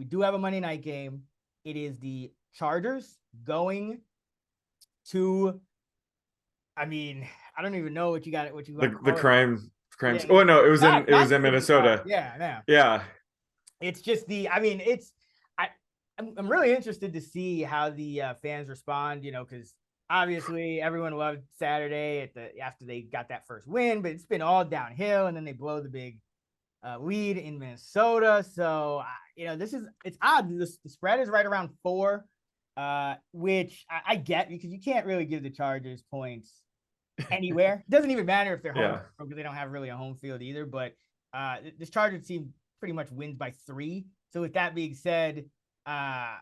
we do have a Monday night game. It is the Chargers going to, I mean, I don't even know what you got. What you got? The crimes. Yeah, Oh no, it was that's in gonna be fun. Minnesota. Yeah. Yeah. It's just I mean, I'm really interested to see how the fans respond. Because obviously everyone loved Saturday after they got that first win, but it's been all downhill, and then they blow the big lead in Minnesota. So it's odd. The spread is right around 4, which I get, because you can't really give the Chargers points anywhere. It doesn't even matter if they're home, because they don't have really a home field either. But this Chargers team pretty much wins by 3. So with that being said, I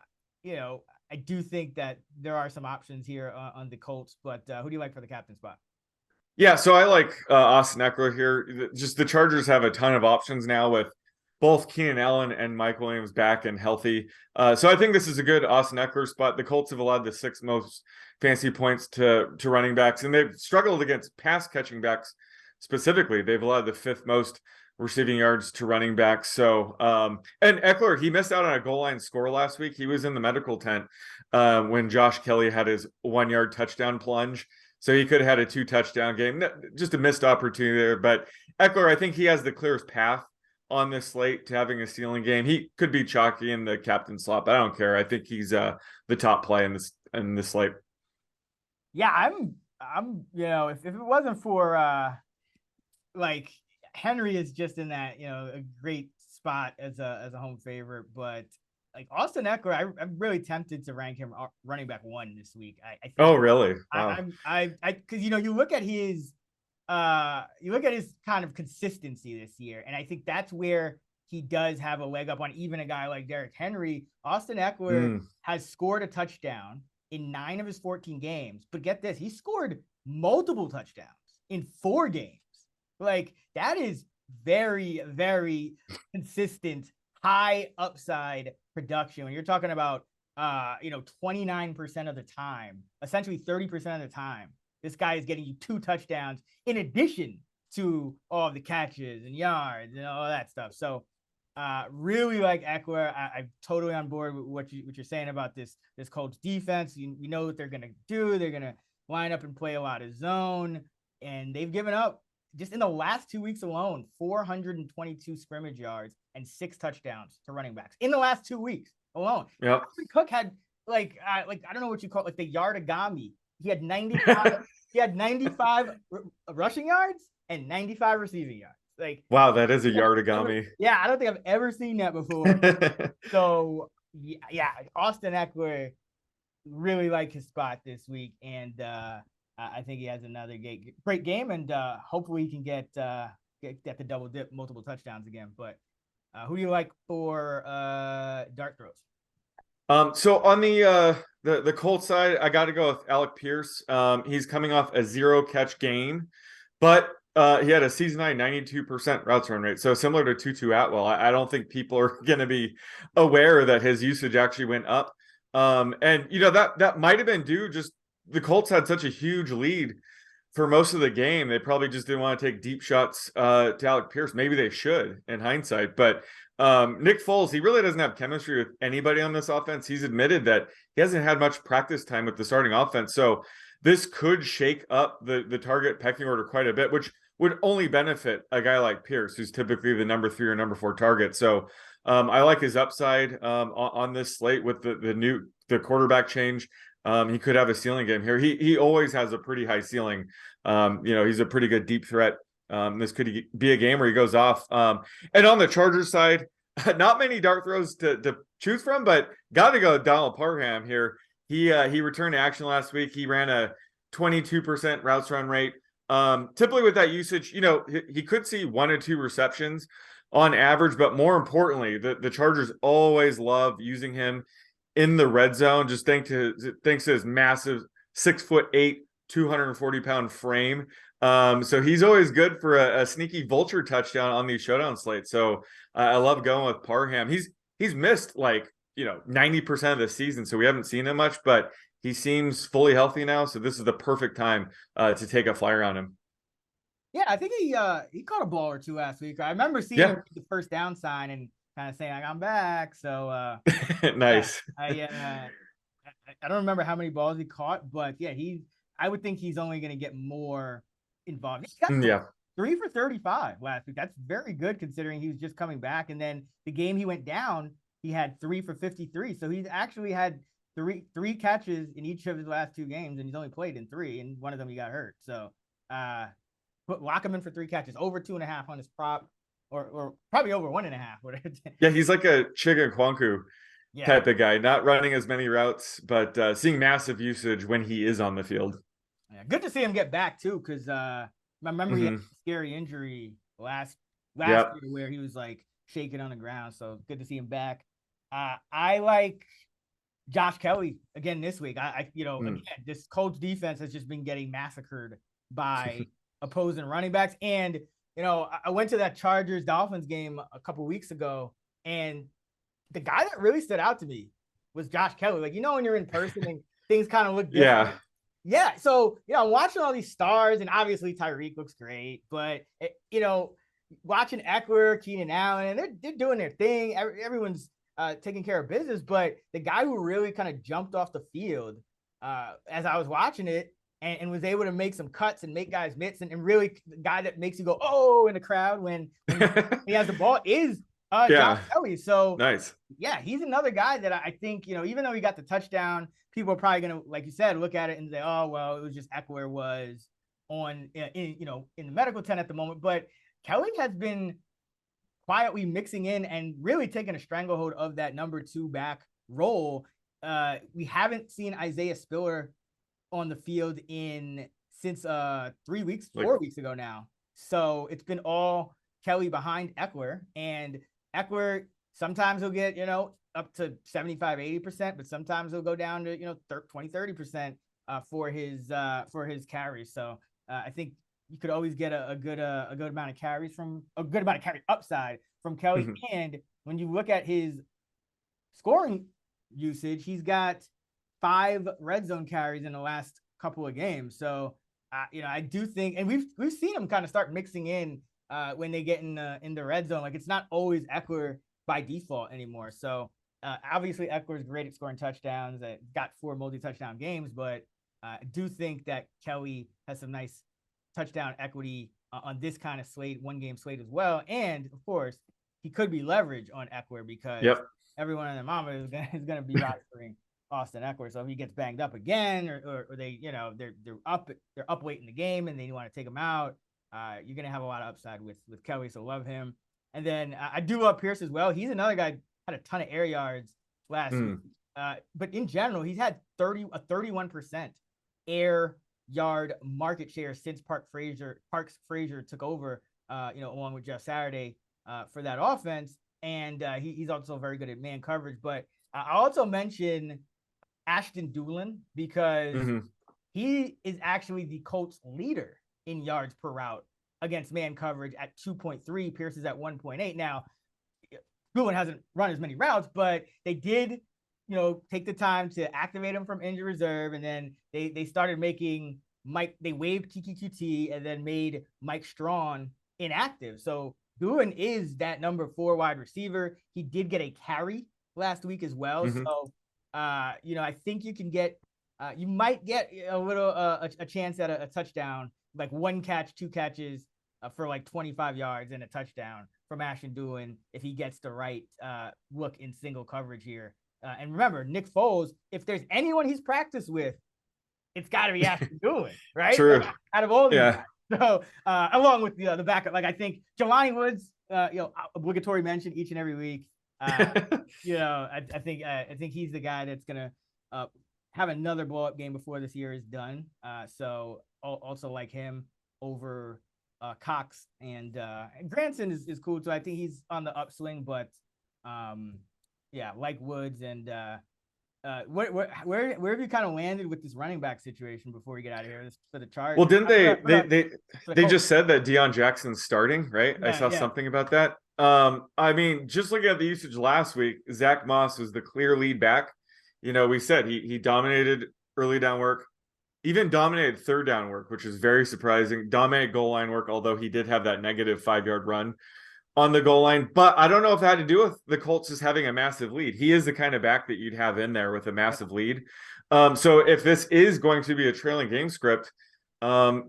do think that there are some options here on the Colts. But who do you like for the captain spot? Yeah, so I like Austin Eckler here. Just the Chargers have a ton of options now with both Keenan Allen and Mike Williams back and healthy. So I think this is a good Austin Eckler spot. The Colts have allowed the 6th most fantasy points to running backs, and they've struggled against pass catching backs specifically. They've allowed the 5th most receiving yards to running backs. So, and Eckler, he missed out on a goal line score last week. He was in the medical tent when Josh Kelly had his 1-yard touchdown plunge. So he could have had a 2-touchdown game. Just a missed opportunity there. But Eckler, I think he has the clearest path on this slate to having a ceiling game. He could be chalky in the captain slot, but I don't care. I think he's the top play in this slate. Yeah, I'm if it wasn't for like Henry is just in that, a great spot as a home favorite, but like Austin Eckler, I'm really tempted to rank him running back 1 this week. I think, oh, really? Wow. Because you look at his kind of consistency this year, and I think that's where he does have a leg up on even a guy like Derrick Henry. Austin Eckler has scored a touchdown in 9 of his 14 games, but get this, he scored multiple touchdowns in 4 games. Like, that is very, very consistent, high upside production. When you're talking about 29% of the time, essentially 30% of the time, this guy is getting you 2 touchdowns in addition to all of the catches and yards and all that stuff. So really like Eckler. I'm totally on board with what you're saying about this Colts defense. You know what they're going to do. They're going to line up and play a lot of zone, and they've given up, just in the last 2 weeks alone, 422 scrimmage yards and 6 touchdowns to running backs in the last 2 weeks alone. Yep. Cook had I don't know what you call it, like the yardagami. He had 95. He had 95 rushing yards and 95 receiving yards. Like, wow, that is a yardagami. Yeah, I don't think I've ever seen that before. So yeah, Austin Eckler, really like his spot this week, and I think he has another great game, and hopefully he can get the double dip, multiple touchdowns again. But who do you like for dart throws? So on the Colts side, I got to go with Alec Pierce. He's coming off a 0 catch game, but he had a season high 92% routes run rate. So similar to Tutu Atwell, I don't think people are going to be aware that his usage actually went up. And that might have been due, just the Colts had such a huge lead for most of the game. They probably just didn't want to take deep shots to Alec Pierce. Maybe they should in hindsight, but Nick Foles, he really doesn't have chemistry with anybody on this offense. He's admitted that he hasn't had much practice time with the starting offense. So this could shake up the target pecking order quite a bit, which would only benefit a guy like Pierce, who's typically the number 3 or number 4 target. So I like his upside on this slate with the quarterback change. He could have a ceiling game here. He always has a pretty high ceiling. He's a pretty good deep threat. This could be a game where he goes off. And on the Chargers side, not many dart throws to choose from, but got to go Donald Parham here. He returned to action last week. He ran a 22% routes run rate. Typically with that usage, he could see 1 or 2 receptions on average, but more importantly, the Chargers always love using him in the red zone. Just thanks to his massive 6'8", 240-pound frame. So he's always good for a sneaky vulture touchdown on these showdown slates. So I love going with Parham. He's missed 90% of the season, so we haven't seen him much, but he seems fully healthy now. So this is the perfect time to take a flyer on him. Yeah, I think he caught a ball or 2 last week. I remember seeing him the first down sign and kind of saying like, I'm back. So yeah, Nice. I don't remember how many balls he caught, but yeah, I would think he's only going to get more involved. He got Yeah. 3 for 35 last week. That's very good considering he was just coming back. And then the game he went down, he had 3 for 53. So he's actually had three catches in each of his last 2 games, and he's only played in 3, and one of them he got hurt. So lock him in for 3 catches, over 2.5 on his prop, or probably over 1.5. Yeah, he's like a Chiga Kwanku type of guy, not running as many routes, but seeing massive usage when he is on the field. Yeah, good to see him get back too, because I remember he had a scary injury last year where he was like shaking on the ground. So good to see him back. I like Josh Kelly again this week. Again, this Colts defense has just been getting massacred by opposing running backs. And I went to that Chargers-Dolphins game a couple weeks ago, and the guy that really stood out to me was Josh Kelly. Like, when you're in person and things kind of look different. Yeah. So, I'm watching all these stars, and obviously Tyreek looks great, but, watching Eckler, Keenan Allen, and they're doing their thing. Everyone's taking care of business, but the guy who really kind of jumped off the field as I was watching it and was able to make some cuts and make guys miss, and really the guy that makes you go, oh, in the crowd when he has the ball is Josh Kelly. So nice. Yeah, he's another guy that I think, even though he got the touchdown, people are probably going to, like you said, look at it and say, oh, well, it was just Eckler was on, in the medical tent at the moment. But Kelly has been quietly mixing in and really taking a stranglehold of that number 2 back role. We haven't seen Isaiah Spiller on the field since 4 weeks ago now. So it's been all Kelly behind Eckler, and Eckler sometimes he'll get, up to 75-80%, but sometimes he'll go down to 20-30% for his carries. So I think you could always get a good amount of carries carry upside from Kelly. And when you look at his scoring usage, he's got 5 red zone carries in the last couple of games. So I do think, and we've seen him kind of start mixing in when they get in the red zone. Like, it's not always Eckler by default anymore. So obviously Eckler's great at scoring touchdowns. Got 4 multi-touchdown games, but I do think that Kelly has some nice touchdown equity on this kind of slate, 1-game slate as well. And of course, he could be leverage on Eckler because everyone and their mama is going to be rostering Austin Eckler. So if he gets banged up again, or they, they're up late in the game and they want to take him out, you're going to have a lot of upside with Kelly. So love him. And then I do love Pierce as well. He's another guy, had a ton of air yards last week. But in general, he's had 31% air yard market share since Parks Frazier took over, along with Jeff Saturday for that offense. And he's also very good at man coverage. But I also mention Ashton Doolin because he is actually the Colts leader in yards per route against man coverage at 2.3. Pierce is at 1.8. Now, Doolin hasn't run as many routes, but they did, take the time to activate him from injury reserve. And then they started making they waived TQT and then made Mike Strawn inactive. So Doolin is that number 4 wide receiver. He did get a carry last week as well. So, I think you can get, you might get a little, a chance at a touchdown, like 1 catch, 2 catches for like 25 yards and a touchdown from Ashton Doolin if he gets the right look in single coverage here. And remember, Nick Foles, if there's anyone he's practiced with, it's got to be Ashton Doolin, right? True. Like, out of all these guys. So along with the backup, like I think Jelani Woods, obligatory mention each and every week. I think he's the guy that's gonna have another blow up game before this year is done. So also like him over Cox, and Granson is cool too. I think he's on the upswing, but like Woods. And where have you kind of landed with this running back situation before we get out of here? This for the Chargers. Well, didn't they just said that Deion Jackson's starting, right? I saw something about that. I mean, just looking at the usage last week, Zach Moss was the clear lead back. We said he dominated early down work, even dominated third down work, which is very surprising. Dominated goal line work, although he did have that negative 5-yard run on the goal line. But I don't know if that had to do with the Colts just having a massive lead. He is the kind of back that you'd have in there with a massive lead. So if this is going to be a trailing game script, I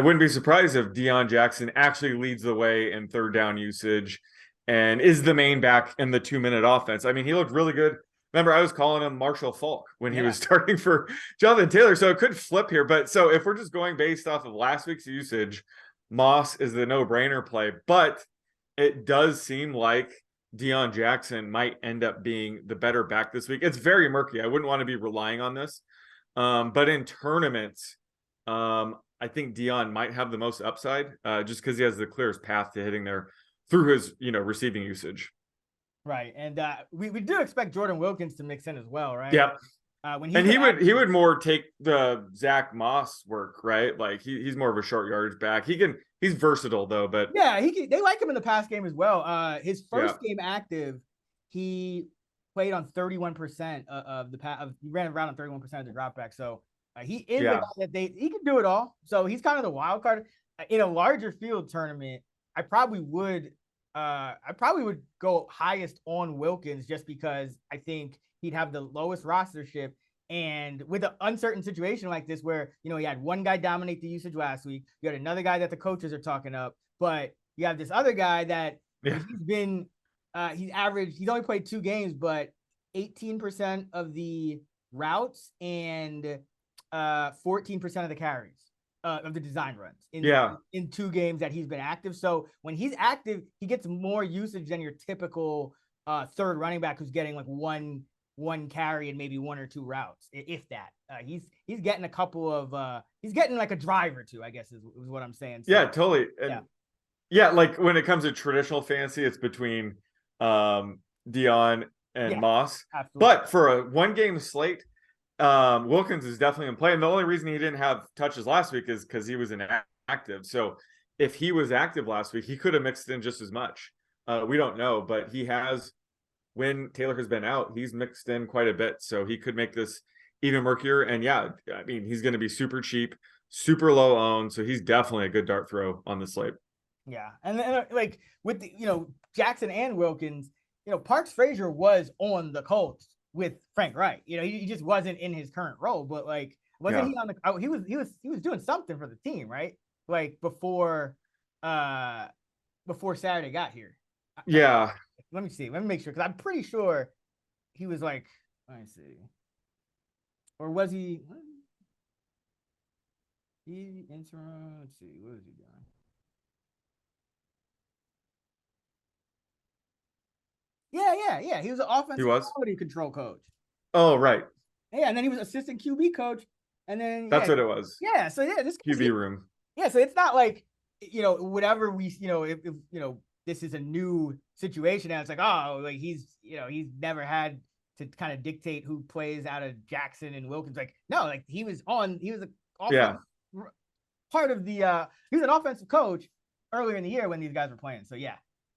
wouldn't be surprised if Deion Jackson actually leads the way in third down usage and is the main back in the 2-minute offense. I mean, he looked really good. Remember, I was calling him Marshall Faulk when he was starting for Jonathan Taylor. So it could flip here. But so if we're just going based off of last week's usage, Moss is the no-brainer play. But it does seem like Deion Jackson might end up being the better back this week. It's very murky. I wouldn't want to be relying on this. But in tournaments, I think Deion might have the most upside just because he has the clearest path to hitting there through his, receiving usage. Right. And we do expect Jordan Wilkins to mix in as well, right? Yeah. When he would more take the Zach Moss work, right? Like he's more of a short yardage back. He's versatile though, but yeah, they like him in the pass game as well. His first game active, he played on 31% of the pass. He ran around on 31% of the dropback. So he is a guy that he can do it all. So he's kind of the wild card in a larger field tournament. I probably would go highest on Wilkins just because I think he'd have the lowest rostership. And with an uncertain situation like this, where, he had one guy dominate the usage last week, you had another guy that the coaches are talking up, but you have this other guy that he's only played 2 games, but 18% of the routes and 14% of the carries of the design runs in 2 games that he's been active. So when he's active, he gets more usage than your typical third running back who's getting like one carry and maybe 1 or 2 routes, if that. He's getting a couple of he's getting like a drive or 2, I guess is what I'm saying. So, yeah, totally. And like when it comes to traditional fantasy, it's between Deion and Moss. Absolutely. But for a 1-game slate, Wilkins is definitely in play. And the only reason he didn't have touches last week is because he was inactive. So if he was active last week, he could have mixed in just as much. We don't know, but he has. When Taylor has been out, he's mixed in quite a bit. So he could make this even murkier. And he's going to be super cheap, super low owned. So he's definitely a good dart throw on the slate. Yeah. And then like with the, Jackson and Wilkins, Parks Frazier was on the Colts with Frank Wright. He just wasn't in his current role, but like, wasn't he on the, he was doing something for the team, right? Like before Saturday got here. Yeah. Let me see. Let me make sure, because I'm pretty sure he was like, let me see. Or was he? He interim. Let's see. What is he doing? Yeah. He was an offensive quality control coach. Oh, right. Yeah, and then he was assistant QB coach, and then that's what it was. Yeah. So this QB room. Yeah. So it's not like whatever we if this is a new situation and it's like, oh, like he's never had to kind of dictate who plays out of Jackson and Wilkins. Like, no, like he was part of the he was an offensive coach earlier in the year when these guys were playing. So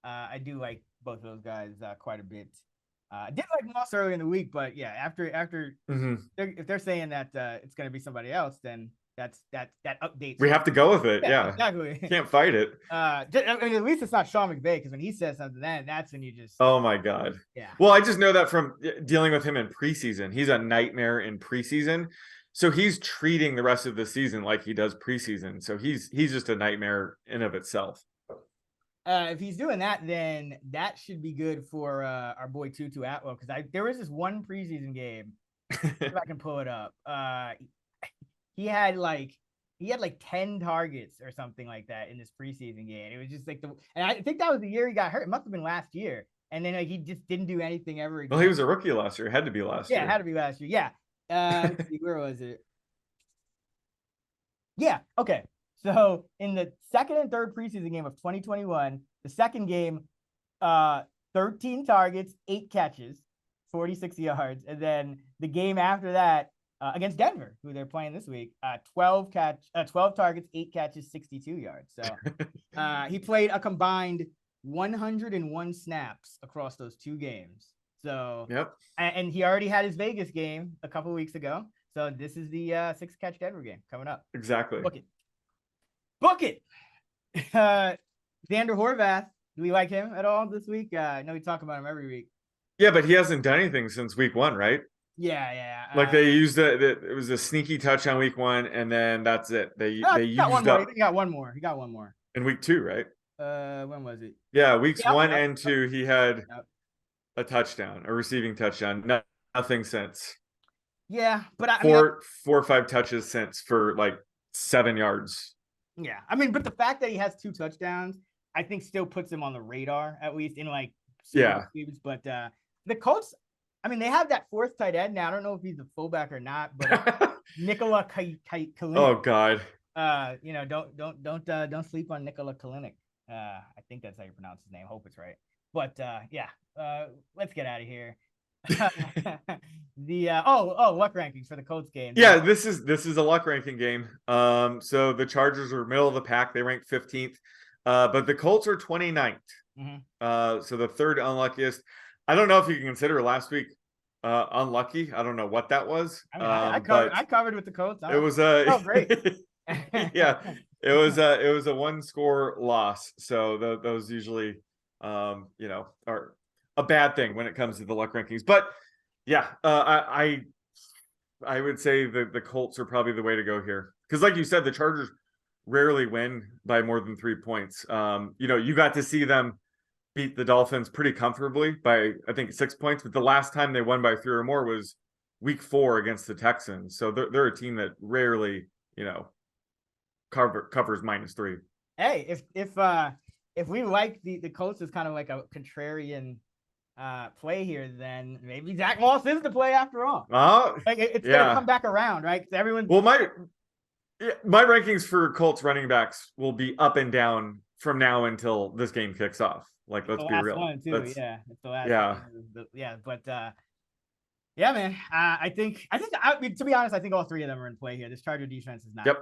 I do like both of those guys quite a bit. I did like Moss earlier in the week, but after if they're saying that it's going to be somebody else, then that updates. We have to go with it. Yeah, exactly. Can't fight it. I mean, at least it's not Sean McVay, because when he says something, that's when you just. Oh my God. Yeah. Well, I just know that from dealing with him in preseason. He's a nightmare in preseason, so he's treating the rest of the season like he does preseason. So he's just a nightmare in of itself. If he's doing that, then that should be good for our boy Tutu Atwell, because there was this one preseason game. If I can pull it up. He had like 10 targets or something like that in this preseason game. It was just like and I think that was the year he got hurt. It must have been last year. And then he just didn't do anything ever again. Well, he was a rookie last year. It had to be last year. Yeah, it had to be last year. Yeah. Let's see, where was it? Yeah. Okay. So in the second and third preseason game of 2021, the second game, 13 targets, 8 catches, 46 yards. And then the game after that, against Denver, who they're playing this week, 12 targets, 8 catches, 62 yards. So he played a combined 101 snaps across those 2 games. So and he already had his Vegas game a couple of weeks ago. So this is the 6-catch Denver game coming up. Exactly. Book it. Xander Horvath Do we like him at all this week? I know we talk about him every week. Yeah, but he hasn't done anything since week 1, right? Yeah. Like they used it was a sneaky touch on week 1, and then that's it. They got one used more. up He got one more. He got one more. in week 2, right? When was it? Yeah, weeks Yep, 1 yep, and 2, he had yep. a touchdown, a receiving touchdown. No, nothing since. Yeah, but I Four mean, or 5 touches since for like 7 yards. yeah, I mean, but the fact that he has 2 touchdowns, I think still puts him on the radar, at least in like games. But the Colts, I mean, they have that 4th tight end now. I don't know if he's a fullback or not, but Nikola Kalinick. Oh God. You know, don't sleep on Nikola Kalinick. I think that's how you pronounce his name. Hope it's right. But yeah, let's get out of here. The luck rankings for the Colts game. Yeah, this is a luck ranking game. So the Chargers are middle of the pack. They rank 15th. But the Colts are 29th. So the 3rd unluckiest. I don't know if you can consider last week unlucky. I don't know what that was. I mean, I covered with the Colts. It was great. Yeah, it was a 1-score loss. So those usually you know, are a bad thing when it comes to the luck rankings. But yeah, I would say the Colts are probably the way to go here, because like you said, the Chargers rarely win by more than 3 points. You know, you got to see them beat the Dolphins pretty comfortably by, I think, 6 points, but the last time they won by 3 or more was week 4 against the Texans. So they're a team that rarely, you know, covers -3. Hey, if we like the Colts as kind of like a contrarian play here, then maybe Zach Moss is the play after all. Like it's gonna come back around, right? Everyone's my rankings for Colts running backs will be up and down from now until this game kicks off. Like, let's be real. One too. It's the last. Yeah. But yeah, man. I think to be honest, I think all 3 of them are in play here. This Charger defense is not good.